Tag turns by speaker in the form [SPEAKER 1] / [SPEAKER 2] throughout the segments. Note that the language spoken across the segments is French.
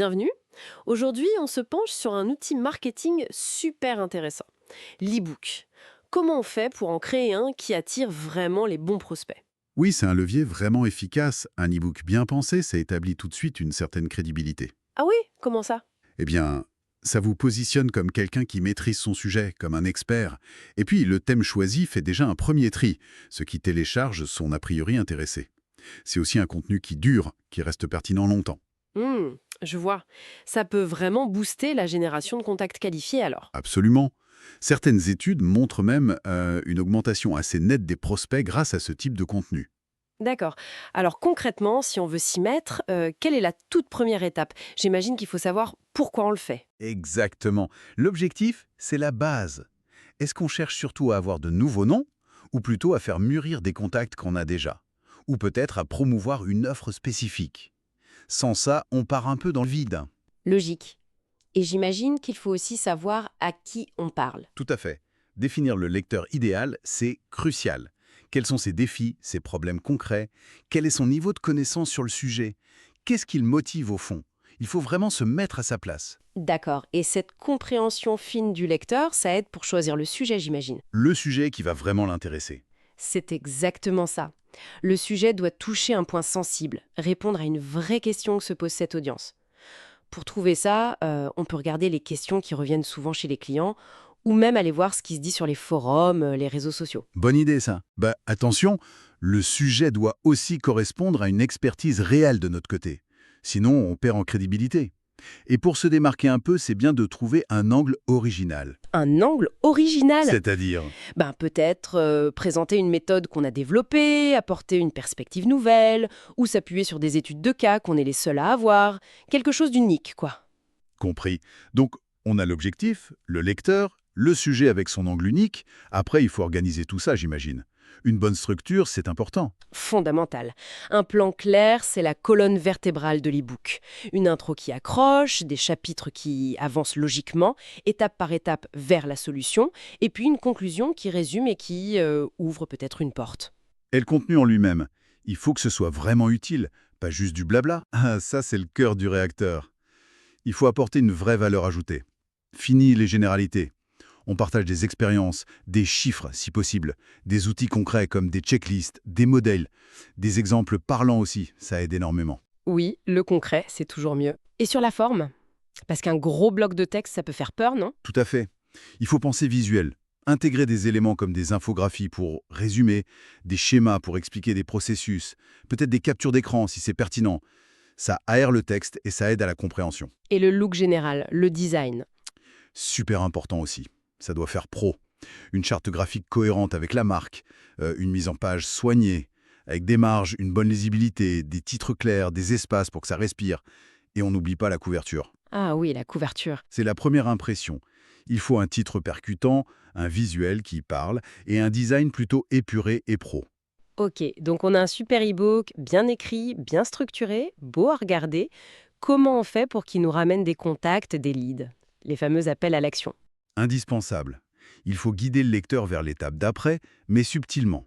[SPEAKER 1] bienvenue. Aujourd'hui, on se penche sur un outil marketing super intéressant, l'e-book. Comment on fait pour en créer un qui attire vraiment les bons prospects?
[SPEAKER 2] Oui, c'est un levier vraiment efficace. Un e-book bien pensé, ça établit tout de suite une certaine crédibilité.
[SPEAKER 1] Ah oui, comment ça?
[SPEAKER 2] Eh bien, ça vous positionne comme quelqu'un qui maîtrise son sujet, comme un expert. Et puis, le thème choisi fait déjà un premier tri. Ceux qui téléchargent sont a priori intéressés. C'est aussi un contenu qui dure, qui reste pertinent longtemps.
[SPEAKER 1] Hmm, je vois. Ça peut vraiment booster la génération de contacts qualifiés alors.
[SPEAKER 2] Absolument. Certaines études montrent même une augmentation assez nette des prospects grâce à ce type de contenu.
[SPEAKER 1] D'accord. Alors concrètement, si on veut s'y mettre, quelle est la toute première étape? J'imagine qu'il faut savoir pourquoi on le fait.
[SPEAKER 2] Exactement. L'objectif, c'est la base. Est-ce qu'on cherche surtout à avoir de nouveaux noms ou plutôt à faire mûrir des contacts qu'on a déjà? Ou peut-être à promouvoir une offre spécifique? Sans ça, on part un peu dans le vide.
[SPEAKER 1] Logique. Et j'imagine qu'il faut aussi savoir à qui on parle.
[SPEAKER 2] Tout à fait. Définir le lecteur idéal, c'est crucial. Quels sont ses défis, ses problèmes concrets? Quel est son niveau de connaissance sur le sujet? Qu'est-ce qui le motive au fond? Il faut vraiment se mettre à sa place.
[SPEAKER 1] D'accord. Et cette compréhension fine du lecteur, ça aide pour choisir le sujet, j'imagine.
[SPEAKER 2] Le sujet qui va vraiment l'intéresser.
[SPEAKER 1] C'est exactement ça. Le sujet doit toucher un point sensible, répondre à une vraie question que se pose cette audience. Pour trouver ça, on peut regarder les questions qui reviennent souvent chez les clients, ou même aller voir ce qui se dit sur les forums, les réseaux sociaux.
[SPEAKER 2] Bonne idée, ça. Bah, attention, le sujet doit aussi correspondre à une expertise réelle de notre côté. Sinon, on perd en crédibilité. Et pour se démarquer un peu, c'est bien de trouver un angle original.
[SPEAKER 1] Un angle original.
[SPEAKER 2] C'est-à-dire,
[SPEAKER 1] Ben, peut-être présenter une méthode qu'on a développée, apporter une perspective nouvelle, ou s'appuyer sur des études de cas qu'on est les seuls à avoir. Quelque chose d'unique, quoi.
[SPEAKER 2] compris. Donc, on a l'objectif, le lecteur, le sujet avec son angle unique. Après, il faut organiser tout ça, j'imagine. Une bonne structure, c'est important.
[SPEAKER 1] Fondamental. Un plan clair, c'est la colonne vertébrale de l'e-book. Une intro qui accroche, des chapitres qui avancent logiquement, étape par étape vers la solution, et puis une conclusion qui résume et qui ouvre peut-être une porte.
[SPEAKER 2] Et le contenu en lui-même, il faut que ce soit vraiment utile, pas juste du blabla. Ah, ça, c'est le cœur du réacteur. Il faut apporter une vraie valeur ajoutée. Fini les généralités. On partage des expériences, des chiffres si possible, des outils concrets comme des checklists, des modèles, des exemples parlants aussi, ça aide énormément.
[SPEAKER 1] Oui, le concret, c'est toujours mieux. Et sur la forme? Parce qu'un gros bloc de texte, ça peut faire peur, non?
[SPEAKER 2] Tout à fait. Il faut penser visuel. Intégrer des éléments comme des infographies pour résumer, des schémas pour expliquer des processus, peut-être des captures d'écran si c'est pertinent. Ça aère le texte et ça aide à la compréhension.
[SPEAKER 1] Et le look général, le design.
[SPEAKER 2] Super important aussi. Ça doit faire pro. Une charte graphique cohérente avec la marque, une mise en page soignée, avec des marges, une bonne lisibilité, des titres clairs, des espaces pour que ça respire. Et on n'oublie pas la couverture.
[SPEAKER 1] Ah oui, la couverture.
[SPEAKER 2] C'est la première impression. Il faut un titre percutant, un visuel qui parle et un design plutôt épuré et pro.
[SPEAKER 1] Ok, donc on a un super e-book, bien écrit, bien structuré, beau à regarder. Comment on fait pour qu'il nous ramène des contacts, des leads? Les fameux appels à l'action.
[SPEAKER 2] Indispensable. Il faut guider le lecteur vers l'étape d'après, mais subtilement.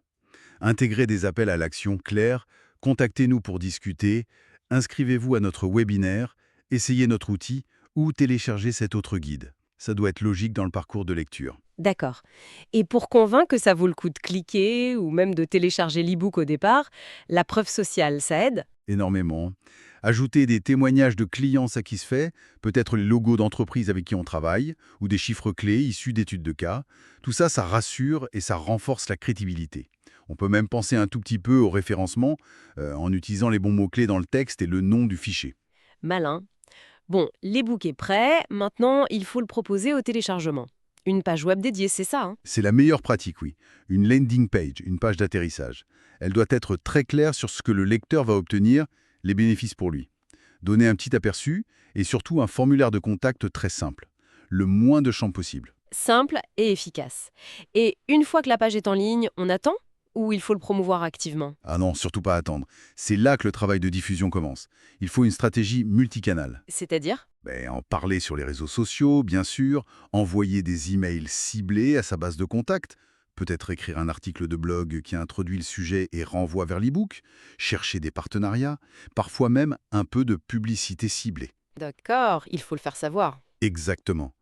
[SPEAKER 2] Intégrer des appels à l'action clairs, contactez-nous pour discuter, inscrivez-vous à notre webinaire, essayez notre outil ou téléchargez cet autre guide. Ça doit être logique dans le parcours de lecture.
[SPEAKER 1] D'accord. Et pour convaincre que ça vaut le coup de cliquer ou même de télécharger l'e-book au départ, la preuve sociale, ça aide?
[SPEAKER 2] Énormément. Ajouter des témoignages de clients satisfaits, peut-être les logos d'entreprises avec qui on travaille, ou des chiffres clés issus d'études de cas. Tout ça, ça rassure et ça renforce la crédibilité. On peut même penser un tout petit peu au référencement en utilisant les bons mots-clés dans le texte et le nom du fichier.
[SPEAKER 1] Malin. Bon, l'e-book est prêt, maintenant il faut le proposer au téléchargement. Une page web dédiée, c'est ça, hein?
[SPEAKER 2] C'est la meilleure pratique, oui. Une landing page, une page d'atterrissage. Elle doit être très claire sur ce que le lecteur va obtenir, les bénéfices pour lui. Donner un petit aperçu et surtout un formulaire de contact très simple. Le moins de champs possible.
[SPEAKER 1] Simple et efficace. Et une fois que la page est en ligne, on attend ou il faut le promouvoir activement?
[SPEAKER 2] Ah non, surtout pas attendre. C'est là que le travail de diffusion commence. Il faut une stratégie multicanale.
[SPEAKER 1] C'est-à-dire?
[SPEAKER 2] En parler sur les réseaux sociaux, bien sûr, envoyer des emails ciblés à sa base de contact, peut-être écrire un article de blog qui introduit le sujet et renvoie vers l'e-book, chercher des partenariats, parfois même un peu de publicité ciblée.
[SPEAKER 1] D'accord, il faut le faire savoir.
[SPEAKER 2] Exactement.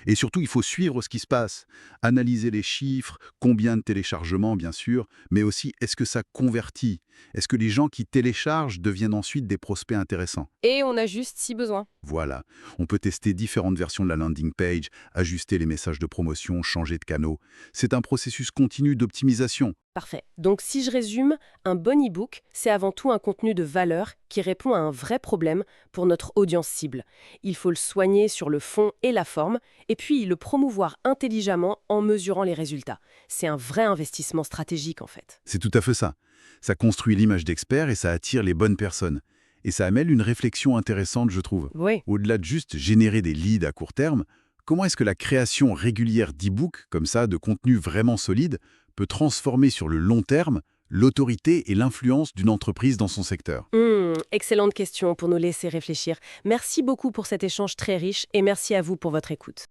[SPEAKER 2] Et surtout, il faut suivre ce qui se passe, analyser les chiffres, combien de téléchargements bien sûr, mais aussi est-ce que ça convertit? Est-ce que les gens qui téléchargent deviennent ensuite des prospects intéressants?
[SPEAKER 1] Et on ajuste si besoin.
[SPEAKER 2] Voilà, on peut tester différentes versions de la landing page, ajuster les messages de promotion, changer de canaux. C'est un processus continu d'optimisation.
[SPEAKER 1] Parfait. Donc si je résume, un bon e-book, c'est avant tout un contenu de valeur qui répond à un vrai problème pour notre audience cible. Il faut le soigner sur le fond et la forme, et puis le promouvoir intelligemment en mesurant les résultats. C'est un vrai investissement stratégique en fait.
[SPEAKER 2] C'est tout à fait ça. Ça construit l'image d'expert et ça attire les bonnes personnes. Et ça amène une réflexion intéressante, je trouve.
[SPEAKER 1] Oui.
[SPEAKER 2] Au-delà de juste générer des leads à court terme, comment est-ce que la création régulière d'e-books, comme ça, de contenu vraiment solide, peut transformer sur le long terme l'autorité et l'influence d'une entreprise dans son secteur?
[SPEAKER 1] Excellente question pour nous laisser réfléchir. Merci beaucoup pour cet échange très riche et merci à vous pour votre écoute.